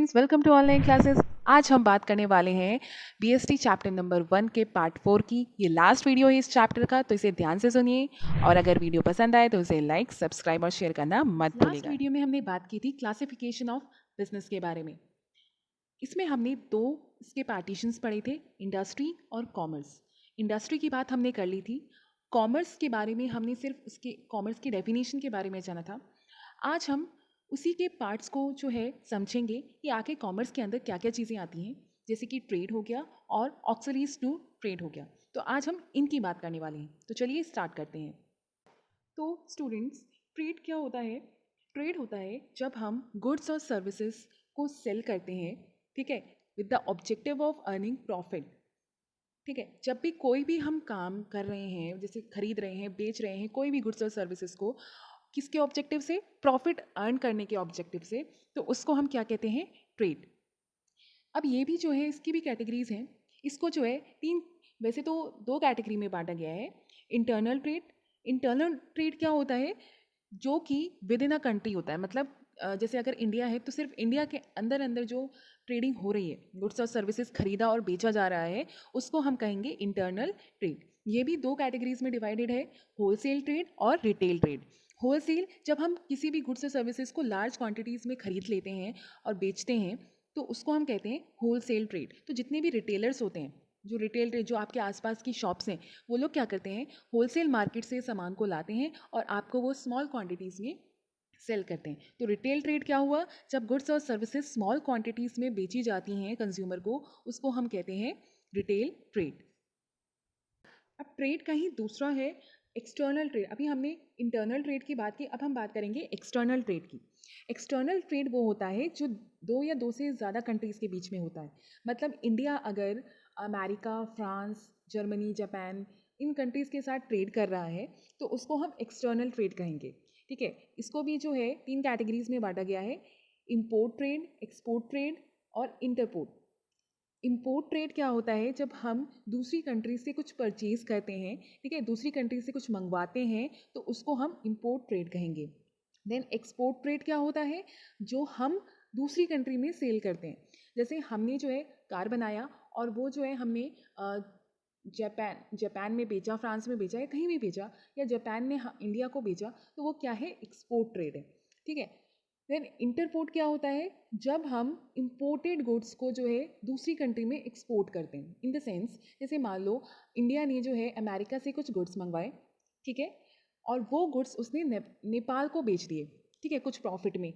Students, welcome to online classes. आज हम बात करने वाले हैं बीएसटी चैप्टर नंबर 1 के पार्ट 4 की। ये लास्ट वीडियो है इस चैप्टर का, तो इसे ध्यान से सुनिए और अगर वीडियो पसंद आए तो इसे लाइक, सब्सक्राइब और शेयर करना मत भूलिएगा। लास्ट वीडियो में हमने बात की थी क्लासिफिकेशन ऑफ बिजनेस के बारे में। इसमें हमने दो इसके पार्टीशंस पढ़े थे, इंडस्ट्री और कॉमर्स। इंडस्ट्री की बात हमने कर ली थी। कॉमर्स के बारे में हमने सिर्फ उसके कॉमर्स की डेफिनेशन के बारे में जाना था। आज हम उसी के पार्ट्स को जो है समझेंगे कि आखिर कॉमर्स के अंदर क्या क्या चीज़ें आती हैं, जैसे कि ट्रेड हो गया और ऑक्सरीज टू ट्रेड हो गया। तो आज हम इनकी बात करने वाले हैं। तो चलिए स्टार्ट करते हैं। तो स्टूडेंट्स, ट्रेड क्या होता है? ट्रेड होता है जब हम गुड्स और सर्विसेज को सेल करते हैं, ठीक है, with the objective of earning profit. ठीक है, जब भी कोई भी हम काम कर रहे हैं, जैसे खरीद रहे हैं, बेच रहे हैं कोई भी गुड्स और सर्विसेज को, किसके ऑब्जेक्टिव से? प्रॉफिट अर्न करने के ऑब्जेक्टिव से, तो उसको हम क्या कहते हैं? ट्रेड। अब ये भी जो है इसकी भी कैटेगरीज हैं। इसको जो है तीन, वैसे तो दो कैटेगरी में बांटा गया है। Internal trade. इंटरनल ट्रेड क्या होता है? जो कि विद इन अ कंट्री होता है। मतलब जैसे अगर इंडिया है तो सिर्फ इंडिया के अंदर अंदर जो ट्रेडिंग हो रही है, गुड्स और सर्विसेज खरीदा और बेचा जा रहा है, उसको हम कहेंगे इंटरनल ट्रेड। ये भी दो कैटेगरीज में डिवाइडेड है, होलसेल ट्रेड और रिटेल ट्रेड। होलसेल, जब हम किसी भी गुड्स और सर्विसेज को लार्ज क्वांटिटीज़ में खरीद लेते हैं और बेचते हैं, तो उसको हम कहते हैं होलसेल ट्रेड। तो जितने भी रिटेलर्स होते हैं, जो रिटेल ट्रेड, जो आपके आसपास की शॉप्स हैं, वो लोग क्या करते हैं? होलसेल मार्केट से सामान को लाते हैं और आपको वो स्मॉल क्वांटिटीज़ में सेल करते हैं। तो रिटेल ट्रेड क्या हुआ? जब गुड्स और सर्विसेज स्मॉल क्वांटिटीज़ में बेची जाती हैं कंज्यूमर को, उसको हम कहते हैं रिटेल ट्रेड। अब ट्रेड का ही दूसरा है एक्सटर्नल ट्रेड। अभी हमने इंटरनल ट्रेड की बात की, अब हम बात करेंगे एक्सटर्नल ट्रेड की। एक्सटर्नल ट्रेड वो होता है जो दो या दो से ज़्यादा कंट्रीज़ के बीच में होता है। मतलब इंडिया अगर अमेरिका, फ्रांस, जर्मनी, जापान, इन कंट्रीज़ के साथ ट्रेड कर रहा है, तो उसको हम एक्सटर्नल ट्रेड कहेंगे। ठीक है, इसको भी जो है तीन कैटेगरीज में बांटा गया है, इम्पोर्ट ट्रेड, एक्सपोर्ट ट्रेड और इंटरपोर्ट। इम्पोर्ट ट्रेड क्या होता है? जब हम दूसरी कंट्री से कुछ परचेज करते हैं, ठीक है, दूसरी कंट्री से कुछ मंगवाते हैं, तो उसको हम इम्पोर्ट ट्रेड कहेंगे। देन एक्सपोर्ट ट्रेड क्या होता है? जो हम दूसरी कंट्री में सेल करते हैं। जैसे हमने जो है कार बनाया और वो जो है हमने जापान में बेचा, फ्रांस में बेचा या कहीं भी बेचा, या जापान ने इंडिया को बेचा, तो वो क्या है? एक्सपोर्ट ट्रेड है। ठीक है। देन इंटरपोर्ट क्या होता है? जब हम इंपोर्टेड गुड्स को जो है दूसरी कंट्री में एक्सपोर्ट करते हैं। इन द सेंस, जैसे मान लो इंडिया ने जो है अमेरिका से कुछ गुड्स मंगवाए, ठीक है, और वो गुड्स उसने नेपाल को बेच दिए, ठीक है, कुछ प्रॉफिट में।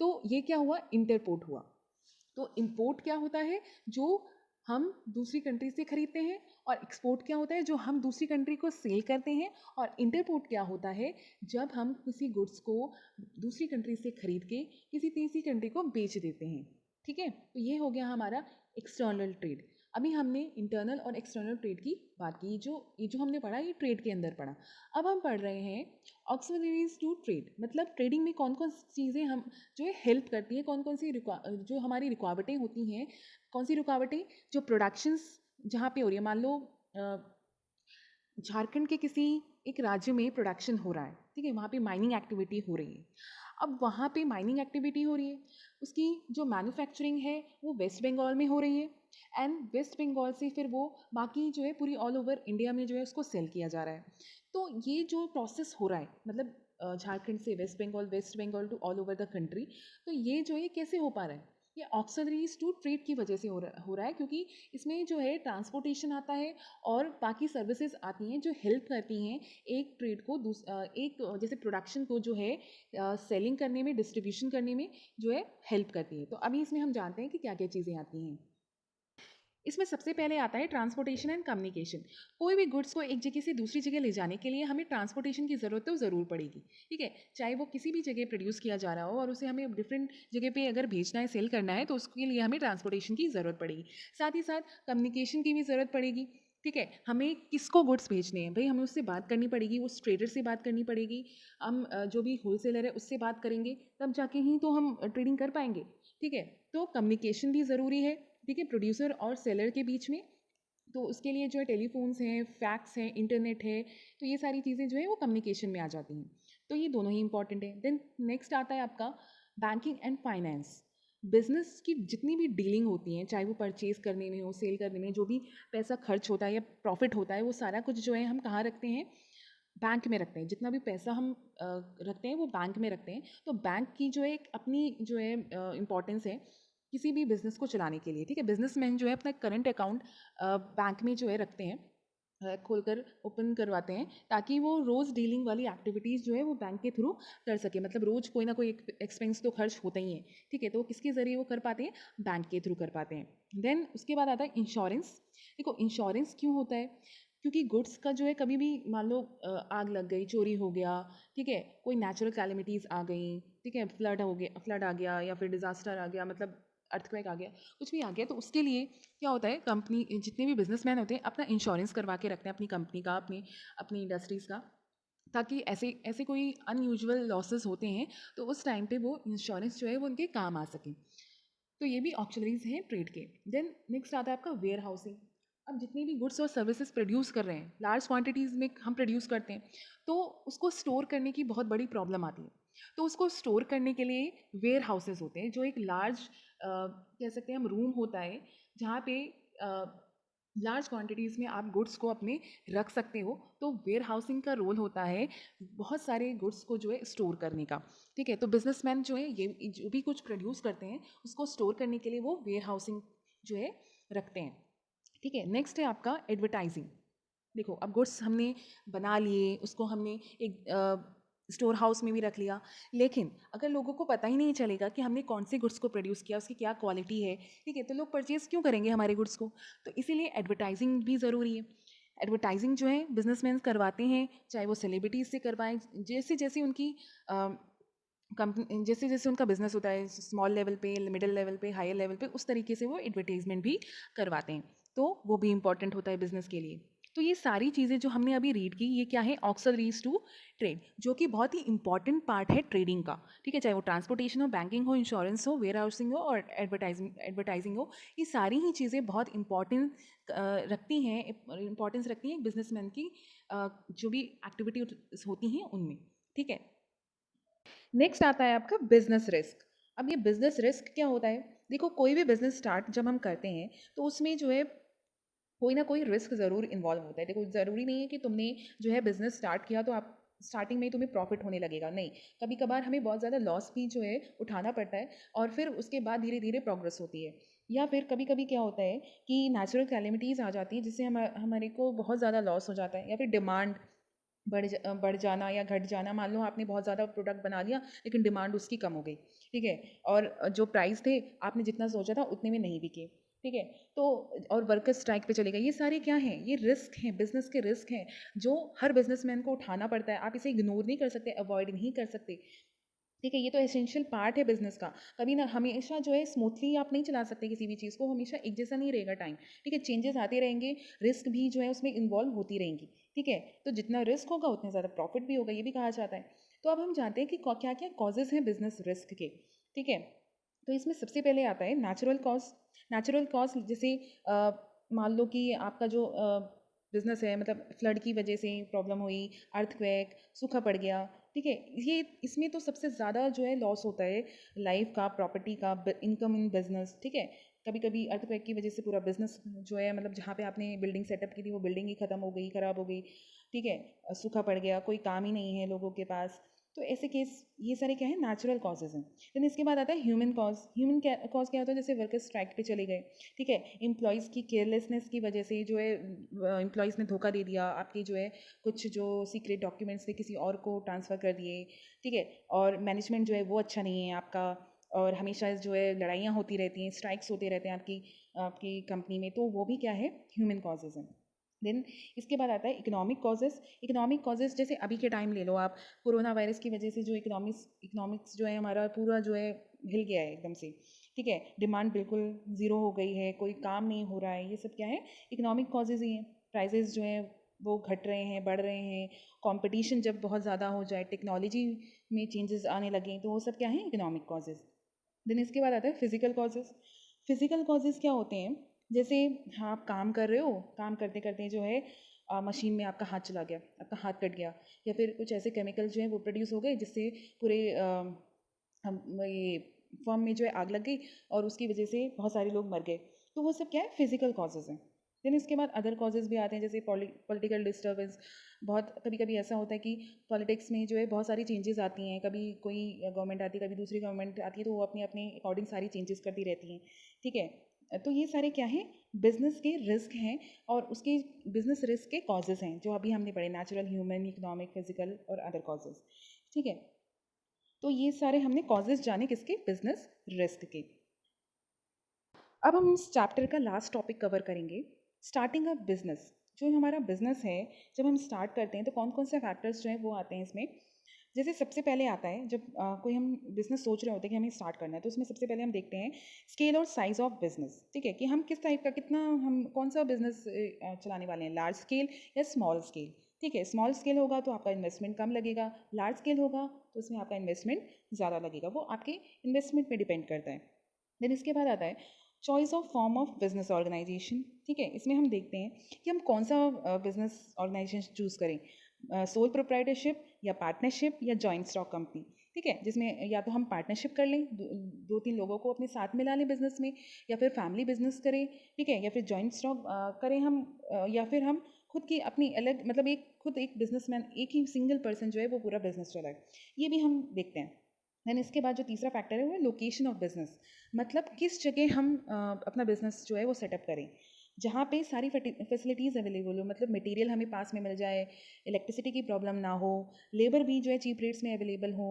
तो ये क्या हुआ? इंटरपोर्ट हुआ। तो इंपोर्ट क्या होता है? जो हम दूसरी कंट्री से खरीदते हैं। और एक्सपोर्ट क्या होता है? जो हम दूसरी कंट्री को सेल करते हैं। और इंटरपोर्ट क्या होता है? जब हम किसी गुड्स को दूसरी कंट्री से खरीद के किसी तीसरी कंट्री को बेच देते हैं। ठीक है, तो ये हो गया हमारा एक्सटर्नल ट्रेड। अभी हमने इंटरनल और एक्सटर्नल ट्रेड की बात की। ये जो हमने पढ़ा, ये ट्रेड के अंदर पढ़ा। अब हम पढ़ रहे हैं ऑक्सिलरीज टू ट्रेड। मतलब ट्रेडिंग में कौन कौन सी चीज़ें हम जो है हेल्प करती हैं, कौन कौन सी जो हमारी रुकावटें होती हैं। कौन सी रुकावटें? जो प्रोडक्शंस जहाँ पे हो रही है, मान लो झारखंड के किसी एक राज्य में प्रोडक्शन हो रहा है, ठीक है, वहाँ पे माइनिंग एक्टिविटी हो रही है। अब वहाँ पे माइनिंग एक्टिविटी हो रही है, उसकी जो मैन्युफैक्चरिंग है वो वेस्ट बंगाल में हो रही है, एंड वेस्ट बंगाल से फिर वो बाकी जो है पूरी ऑल ओवर इंडिया में जो है उसको सेल किया जा रहा है। तो ये जो प्रोसेस हो रहा है, मतलब झारखंड से west Bengal to all over the country, तो ये जो है कैसे हो पा रहा है? ये ऑक्सिलरीज टू ट्रेड की वजह से हो रहा है, क्योंकि इसमें जो है ट्रांसपोर्टेशन आता है और बाकी सर्विसेज आती हैं जो हेल्प करती हैं एक ट्रेड को एक जैसे प्रोडक्शन को जो है सेलिंग करने में, डिस्ट्रीब्यूशन करने में जो है हेल्प करती है। तो अभी इसमें हम जानते हैं कि क्या क्या चीज़ें आती हैं। इसमें सबसे पहले आता है ट्रांसपोर्टेशन एंड कम्युनिकेशन। कोई भी गुड्स को एक जगह से दूसरी जगह ले जाने के लिए हमें ट्रांसपोर्टेशन की ज़रूरत तो ज़रूर पड़ेगी। ठीक है, चाहे वो किसी भी जगह प्रोड्यूस किया जा रहा हो और उसे हमें डिफरेंट जगह पे अगर भेजना है, सेल करना है, तो उसके लिए हमें ट्रांसपोर्टेशन की ज़रूरत पड़ेगी। साथ ही साथ कम्युनिकेशन की भी ज़रूरत पड़ेगी। ठीक है, हमें किसको गुड्स भेजने हैं भाई, हमें उससे बात करनी पड़ेगी, उस ट्रेडर से बात करनी पड़ेगी। हम जो भी होलसेलर है उससे बात करेंगे, तब जाके ही तो हम ट्रेडिंग कर पाएंगे। ठीक है, तो कम्युनिकेशन भी ज़रूरी है, ठीक है, प्रोड्यूसर और सेलर के बीच में। तो उसके लिए जो है टेलीफोन्स हैं, फैक्स हैं, इंटरनेट है, तो ये सारी चीज़ें जो है वो कम्युनिकेशन में आ जाती हैं। तो ये दोनों ही इंपॉर्टेंट है। देन नेक्स्ट आता है आपका बैंकिंग एंड फाइनेंस। बिज़नेस की जितनी भी डीलिंग होती हैं, चाहे वो परचेज़ करने में हो, सेल करने में, जो भी पैसा खर्च होता है या प्रॉफ़िट होता है, वो सारा कुछ जो है हम कहाँ रखते हैं? बैंक में रखते हैं। जितना भी पैसा हम रखते हैं वो बैंक में रखते हैं। तो बैंक की जो है एक अपनी जो है इम्पोर्टेंस है किसी भी बिज़नेस को चलाने के लिए, ठीक है? बिज़नेसमैन जो है अपना करंट अकाउंट बैंक में जो है रखते हैं, खोलकर ओपन करवाते हैं, ताकि वो रोज़ डीलिंग वाली एक्टिविटीज़ जो है वो बैंक के थ्रू कर सकें। मतलब रोज़ कोई ना कोई एक्सपेंस तो खर्च होता ही है, ठीक है? तो वो किसके ज़रिए वो कर पाते हैं? बैंक के थ्रू कर पाते हैं। देन उसके बाद आता है इंश्योरेंस। देखो इंश्योरेंस क्यों होता है? क्योंकि गुड्स का जो है कभी भी मान लो आग लग गई, चोरी हो गया, ठीक है? कोई नेचुरल कैलेमिटीज़ आ गई, ठीक है? फ्लड आ गया या फिर डिज़ास्टर आ गया, मतलब अर्थक्वेक आ गया, कुछ भी आ गया, तो उसके लिए क्या होता है, कंपनी जितने भी बिजनेसमैन होते हैं अपना इंश्योरेंस करवा के रखते हैं अपनी कंपनी का, अपनी अपनी इंडस्ट्रीज़ का, ताकि ऐसे ऐसे कोई अनयूजुअल लॉसेस होते हैं तो उस टाइम पे वो इंश्योरेंस जो है वो उनके काम आ सके। तो ये भी ऑक्सिलरीज हैं ट्रेड के। देन नेक्स्ट आता है आपका वेयर हाउसिंग। अब जितनी भी गुड्स और सर्विसेज प्रोड्यूस कर रहे हैं, लार्ज क्वांटिटीज़ में हम प्रोड्यूस करते हैं, तो उसको स्टोर करने की बहुत बड़ी प्रॉब्लम आती है। तो उसको स्टोर करने के लिए वेयर हाउसेज होते हैं, जो एक लार्ज कह सकते हैं हम रूम होता है, जहाँ पे लार्ज क्वांटिटीज़ में आप गुड्स को अपने रख सकते हो। तो वेयर हाउसिंग का रोल होता है बहुत सारे गुड्स को जो है स्टोर करने का, ठीक है? तो बिजनेसमैन जो है ये जो भी कुछ प्रोड्यूस करते हैं उसको स्टोर करने के लिए वो वेयर हाउसिंग जो है रखते हैं, ठीक है? नेक्स्ट है आपका एडवर्टाइजिंग। देखो अब गुड्स हमने बना लिए, उसको हमने एक स्टोर हाउस में भी रख लिया, लेकिन अगर लोगों को पता ही नहीं चलेगा कि हमने कौन से गुड्स को प्रोड्यूस किया, उसकी क्या क्वालिटी है, ठीक है? तो लोग परचेज़ क्यों करेंगे हमारे गुड्स को? तो इसीलिए एडवर्टाइजिंग भी ज़रूरी है। एडवर्टाइजिंग जो है बिजनेसमैन करवाते हैं, चाहे वो सेलिब्रिटीज़ से करवाएं, जैसे जैसे उनकी कंपनी, जैसे जैसे उनका बिजनेस होता है, स्मॉल लेवल पे, मिडिल लेवल पे, हायर लेवल पे, उस तरीके से वो एडवर्टाइजमेंट भी करवाते हैं। तो वो भी इंपॉर्टेंट होता है बिजनेस के लिए। तो ये सारी चीज़ें जो हमने अभी रीड की, ये क्या है? ऑक्सिलरीज टू ट्रेड, जो कि बहुत ही इंपॉर्टेंट पार्ट है ट्रेडिंग का, ठीक है? चाहे वो ट्रांसपोर्टेशन हो, बैंकिंग हो, इंश्योरेंस हो, वेयर हाउसिंग हो और एडवर्टाइजिंग हो, ये सारी ही चीज़ें बहुत इंपॉर्टेंट रखती हैं, इंपॉर्टेंस रखती हैं एक बिजनेसमैन की जो भी एक्टिविटी होती हैं उनमें, ठीक है? नेक्स्ट आता है आपका बिजनेस रिस्क। अब ये बिजनेस रिस्क क्या होता है? देखो कोई भी बिजनेस स्टार्ट जब हम करते हैं तो उसमें जो है कोई ना कोई रिस्क ज़रूर इन्वॉल्व होता है। देखो ज़रूरी नहीं है कि तुमने जो है बिजनेस स्टार्ट किया तो आप स्टार्टिंग में ही तुम्हें प्रॉफिट होने लगेगा, नहीं। कभी कभार हमें बहुत ज़्यादा लॉस भी जो है उठाना पड़ता है और फिर उसके बाद धीरे धीरे प्रोग्रेस होती है। या फिर कभी कभी क्या होता है कि नेचुरल कैलेमिटीज़ आ जाती है जिससे हमारे को बहुत ज़्यादा लॉस हो जाता है, या फिर डिमांड बढ़ जाना या घट जाना। मान लो आपने बहुत ज़्यादा प्रोडक्ट बना लिया लेकिन डिमांड उसकी कम हो गई, ठीक है? और जो प्राइस थे आपने जितना सोचा था उतने में नहीं बिके, ठीक है? तो और वर्कर स्ट्राइक पे चले गए। ये सारे क्या हैं? ये रिस्क हैं, बिजनेस के रिस्क हैं, जो हर बिजनेसमैन को उठाना पड़ता है। आप इसे इग्नोर नहीं कर सकते, अवॉइड नहीं कर सकते, ठीक है? ये तो एसेंशियल पार्ट है बिजनेस का। कभी ना हमेशा जो है स्मूथली आप नहीं चला सकते किसी भी चीज़ को, हमेशा एक जैसा नहीं रहेगा टाइम, ठीक है? चेंजेस आते रहेंगे, रिस्क भी जो है उसमें इन्वॉल्व होती रहेंगी, ठीक है? तो जितना रिस्क होगा उतने ज़्यादा प्रॉफिट भी होगा, ये भी कहा जाता है। तो अब हम जानते हैं कि क्या क्या कॉजेज़ हैं बिजनेस रिस्क के, ठीक है? तो इसमें सबसे पहले आता है नेचुरल कॉज। नेचुरल कॉज जैसे मान लो कि आपका जो बिजनेस है, मतलब फ्लड की वजह से प्रॉब्लम हुई, अर्थक्वेक, सूखा पड़ गया, ठीक है? ये इसमें तो सबसे ज़्यादा जो है लॉस होता है लाइफ का, प्रॉपर्टी का, इनकम इन बिजनेस, ठीक है? कभी कभी अर्थक्वेक की वजह से पूरा बिजनेस जो है, मतलब जहाँ पे आपने बिल्डिंग सेटअप की थी वो बिल्डिंग ही ख़त्म हो गई, ख़राब हो गई, ठीक है? सूखा पड़ गया, कोई काम ही नहीं है लोगों के पास। तो ऐसे केस, ये सारे क्या है? नेचुरल कॉजेज़ हैं। देन इसके बाद आता है ह्यूमन कॉज। ह्यूमन कॉज क्या होता है? जैसे वर्कर स्ट्राइक पे चले गए, ठीक है? एम्प्लॉयज़ की केयरलेसनेस की वजह से जो है एम्प्लॉयज़ ने धोखा दे दिया, आपकी जो है कुछ जो सीक्रेट डॉक्यूमेंट्स थे किसी और को ट्रांसफ़र कर दिए, ठीक है? और मैनेजमेंट जो है वो अच्छा नहीं है आपका, और हमेशा जो है लड़ाइयाँ होती रहती हैं, स्ट्राइक्स होते रहते हैं आपकी आपकी कंपनी में, तो वो भी क्या है? ह्यूमन कॉजेज़ हैं। देन इसके बाद आता है इकोनॉमिक कॉजेज़। इकोनॉमिक कॉजेज़ जैसे अभी के टाइम ले लो आप, कोरोना वायरस की वजह से जो इकोनॉमिक्स जो है हमारा पूरा जो है हिल गया है एकदम से, ठीक है? डिमांड बिल्कुल ज़ीरो हो गई है, कोई काम नहीं हो रहा है, ये सब क्या है? इकोनॉमिक कॉजेज़ ही हैं। प्राइजेज़ जो हैं वो घट रहे हैं, बढ़ रहे हैं, कंपटीशन जब बहुत ज़्यादा हो जाए, टेक्नोलॉजी में चेंजेस आने लगें, तो वो सब क्या है? Economic causes. देन इसके बाद आता है फिजिकल कॉजेज़। फिजिकल कॉजेज़ क्या होते हैं? जैसे हाँ, आप काम कर रहे हो, काम करते करते जो है मशीन में आपका हाथ चला गया, आपका हाथ कट गया, या फिर कुछ ऐसे केमिकल जो हैं वो प्रोड्यूस हो गए जिससे पूरे हम ये फर्म में जो है आग लग गई और उसकी वजह से बहुत सारे लोग मर गए, तो वो सब क्या है, फिजिकल कॉजेज़ हैं। देन इसके बाद अदर कॉजेज़ भी आते हैं, जैसे पॉलिटिकल डिस्टर्बेंस। बहुत कभी कभी ऐसा होता है कि पॉलिटिक्स में जो है बहुत सारी चेंजेस आती हैं, कभी कोई गवर्नमेंट आती है, कभी दूसरी गवर्नमेंट आती है, तो वो अपने अपने अकॉर्डिंग सारी चेंजेस करती रहती हैं, ठीक है। तो ये सारे क्या हैं, बिजनेस के रिस्क हैं, और उसके बिजनेस रिस्क के कॉजेज़ हैं जो अभी हमने पढ़े, नेचुरल, ह्यूमन, इकोनॉमिक, फिजिकल और अदर कॉजेज़, ठीक है। तो ये सारे हमने कॉजेज़ जाने किसके, बिजनेस रिस्क के। अब हम इस चैप्टर का लास्ट टॉपिक कवर करेंगे, स्टार्टिंग अ बिजनेस। जो हमारा बिजनेस है, जब हम स्टार्ट करते हैं तो कौन कौन से फैक्टर्स जो हैं वो आते हैं इसमें। जैसे सबसे पहले आता है, जब कोई हम बिजनेस सोच रहे होते हैं कि हमें स्टार्ट करना है, तो उसमें सबसे पहले हम देखते हैं स्केल और साइज ऑफ बिजनेस, ठीक है, कि हम किस टाइप का, कितना, हम कौन सा बिजनेस चलाने वाले हैं, लार्ज स्केल या स्मॉल स्केल, ठीक है। स्मॉल स्केल होगा तो आपका इन्वेस्टमेंट कम लगेगा, लार्ज स्केल होगा तो उसमें आपका इन्वेस्टमेंट ज़्यादा लगेगा, वो आपके इन्वेस्टमेंट पे डिपेंड करता है। देन इसके बाद आता है choice of form of business organization, ठीक है। इसमें हम देखते हैं कि हम कौन सा बिजनेस ऑर्गेनाइजेशन चूज़ करें, सोल प्रोप्राइटरशिप या पार्टनरशिप या जॉइंट स्टॉक कंपनी, ठीक है, जिसमें या तो हम पार्टनरशिप कर लें, दो तीन लोगों को अपने साथ मिला लें बिजनेस में, या फिर फैमिली बिजनेस करें, ठीक है, या फिर जॉइंट स्टॉक करें हम, या फिर हम खुद की अपनी अलग, मतलब खुद एक बिजनेसमैन, एक ही सिंगल पर्सन जो है वो पूरा बिजनेस चलाए, ये भी हम देखते हैं। देन इसके बाद जो तीसरा फैक्टर है वो है लोकेशन ऑफ बिजनेस, मतलब किस जगह हम अपना बिजनेस जो है वो सेटअप करें, जहाँ पे सारी फैसिलिटीज़ अवेलेबल हो, मतलब मटेरियल हमें पास में मिल जाए, इलेक्ट्रिसिटी की प्रॉब्लम ना हो, लेबर भी जो है चीप रेट्स में अवेलेबल हो,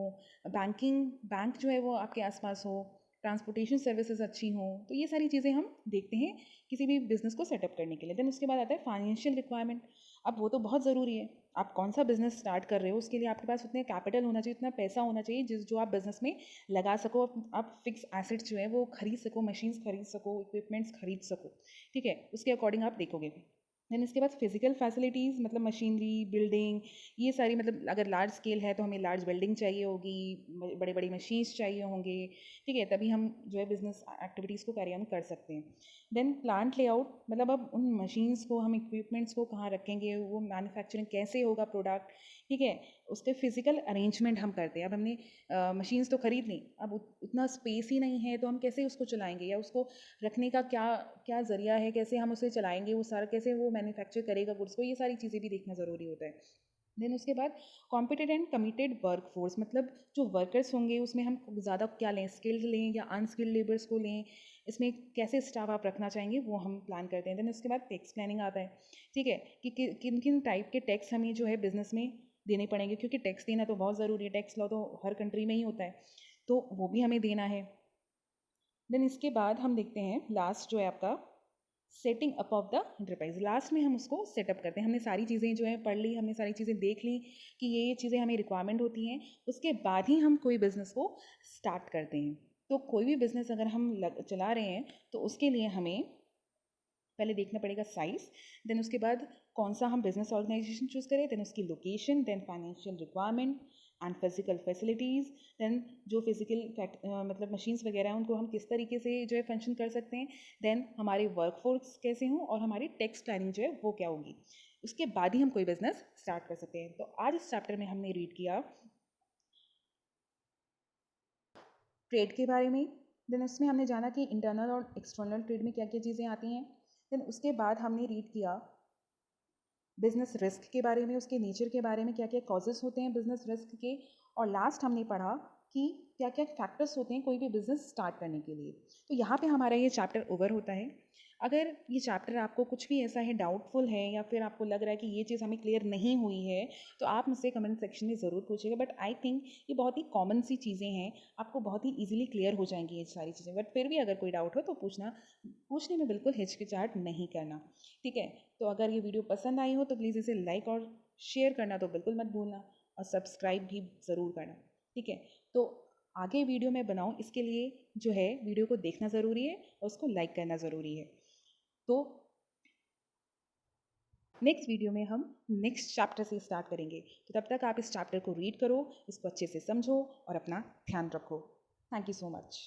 बैंक जो है वो आपके आसपास हो, ट्रांसपोर्टेशन सर्विसेज अच्छी हों, तो ये सारी चीज़ें हम देखते हैं किसी भी बिज़नेस को सेटअप करने के लिए। देन उसके बाद आता है फाइनेंशियल रिक्वायरमेंट। अब वो तो बहुत ज़रूरी है, आप कौन सा बिजनेस स्टार्ट कर रहे हो उसके लिए आपके पास उतने कैपिटल होना चाहिए, उतना पैसा होना चाहिए जो आप बिजनेस में लगा सको, आप फिक्स एसेट्स जो है वो खरीद सको, मशीन्स खरीद सको, इक्विपमेंट्स खरीद सको, ठीक है, उसके अकॉर्डिंग आप देखोगे। देन इसके बाद फिजिकल फैसिलिटीज़, मतलब मशीनरी, बिल्डिंग, ये सारी, मतलब अगर लार्ज स्केल है तो हमें लार्ज बिल्डिंग चाहिए होगी, बड़े बड़ी मशीन्स चाहिए होंगे, ठीक है, तभी हम जो है बिजनेस एक्टिविटीज़ को कैरी ऑन कर सकते हैं। देन प्लांट लेआउट, मतलब अब उन मशीन्स को, हम इक्विपमेंट्स को कहाँ रखेंगे, वो मैन्युफैक्चरिंग कैसे होगा प्रोडक्ट, ठीक है, उसके फिजिकल अरेंजमेंट हम करते हैं। अब हमने मशीन्स तो खरीद ली, अब उतना स्पेस ही नहीं है तो हम कैसे उसको चलाएंगे, या उसको रखने का क्या क्या ज़रिया है, कैसे हम उसे चलाएंगे, वो सारा कैसे वो मैन्युफैक्चर करेगा गुड्स को, ये सारी चीज़ें भी देखना ज़रूरी होता है। देन उसके बाद competent and committed work force, मतलब जो वर्कर्स होंगे उसमें हम ज़्यादा क्या लें, स्किल्ड लें या अनस्किल्ड लेबर्स को लें, इसमें कैसे स्टाफ आप रखना चाहेंगे वो हम प्लान करते हैं। देन उसके बाद टैक्स प्लानिंग आता है, ठीक है, कि किन किन टाइप के टैक्स हमें जो है बिजनेस में देने पड़ेंगे, क्योंकि टैक्स देना तो बहुत ज़रूरी है, टैक्स लॉ तो हर कंट्री में ही होता है, तो वो भी हमें देना है। देन इसके बाद हम देखते हैं लास्ट जो है आपका setting up of the enterprise, last में हम उसको सेटअप करते हैं। हमने सारी चीज़ें जो है पढ़ ली, हमने सारी चीज़ें देख ली कि ये चीज़ें हमें रिक्वायरमेंट होती हैं, उसके बाद ही हम कोई बिज़नेस को स्टार्ट करते हैं। तो कोई भी बिज़नेस अगर हम चला रहे हैं तो उसके लिए हमें पहले देखना पड़ेगा साइज़, देन उसके बाद कौन सा हम बिजनेस ऑर्गेनाइजेशन चूज़ करें, देन उसकी location, then financial requirement and physical facilities, then जो फिजिकल मतलब मशीन्स वगैरह हैं उनको हम किस तरीके से जो है फंक्शन कर सकते हैं, देन हमारे वर्कफोर्स कैसे हों और हमारी टैक्स प्लानिंग जो है वो क्या होगी, उसके बाद ही हम कोई बिजनेस स्टार्ट कर सकते हैं। तो आज इस चैप्टर में हमने रीड किया ट्रेड के बारे में, देन उसमें हमने जाना कि इंटरनल और एक्सटर्नल ट्रेड में क्या क्या चीज़ें आती हैं, देन उसके बाद हमने रीड किया बिजनेस रिस्क के बारे में, उसके नेचर के बारे में, क्या क्या कॉजेस होते हैं बिजनेस रिस्क के, और लास्ट हमने पढ़ा कि क्या क्या फैक्टर्स होते हैं कोई भी बिजनेस स्टार्ट करने के लिए। तो यहाँ पे हमारा ये चैप्टर ओवर होता है। अगर ये चैप्टर आपको कुछ भी ऐसा है डाउटफुल है, या फिर आपको लग रहा है कि ये चीज़ हमें क्लियर नहीं हुई है, तो आप मुझसे कमेंट सेक्शन में ज़रूर पूछिएगा। बट आई थिंक ये बहुत ही कॉमन सी चीज़ें हैं, आपको बहुत ही ईजिली क्लियर हो जाएंगी ये सारी चीज़ें। बट फिर भी अगर कोई डाउट हो तो पूछने में बिल्कुल हिचकिचाहट नहीं करना, ठीक है। तो अगर ये वीडियो पसंद आई हो तो प्लीज़ इसे लाइक और शेयर करना तो बिल्कुल मत भूलना, और सब्सक्राइब भी ज़रूर करना, ठीक है। तो आगे वीडियो मैं बनाऊँ इसके लिए जो है वीडियो को देखना ज़रूरी है और उसको लाइक करना ज़रूरी है। तो नेक्स्ट वीडियो में हम नेक्स्ट चैप्टर से स्टार्ट करेंगे, तो तब तक आप इस चैप्टर को रीड करो, इसको अच्छे से समझो और अपना ध्यान रखो। Thank you so much.